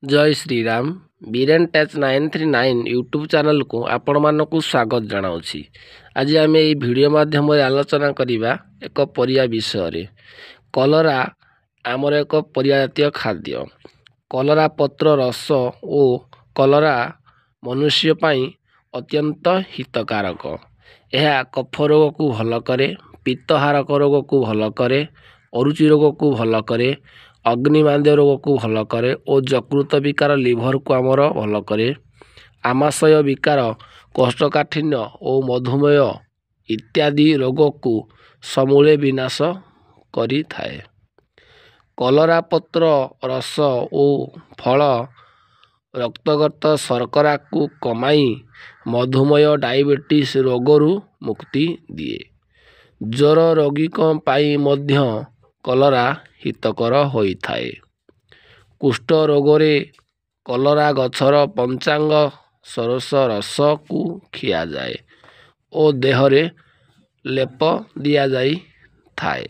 जय Shriram Biren touch 939 YouTube channel को आपण मानक स्वागत जनाऊँगी। आज आम ये वीडियो माध्यम आलोचना करवा एक परिया विषय कलरा आमर एक परिया जातीय खाद्य। कलरा पत्र रस और कलरा मनुष्य पाई अत्यंत हितकारक। यह कफ रोग को भल करे, पित्तहारक रोग को भल करे, अरुचि रोग को भल करे, अग्निमांद्य रोग को भल करे और यकृत विकार लिभर को आमर भल करे। आमाशय विकार, कोष्ठकाठिन्य और मधुमेह इत्यादि रोग को समूले विनाश करि थाए। कलरा पत्र रस और फल रक्तगत शर्करा को कमाई मधुमेह डायबिटीज रोगरू मुक्ति दिए। ज्वर रोगियों पाई मध्य कलरा हितकर होइथाए। कुष्ठ रोगरे कलरा गछर पंचांग सरस रस को खिया जाए और देहरे लेप दिया जाई थाए।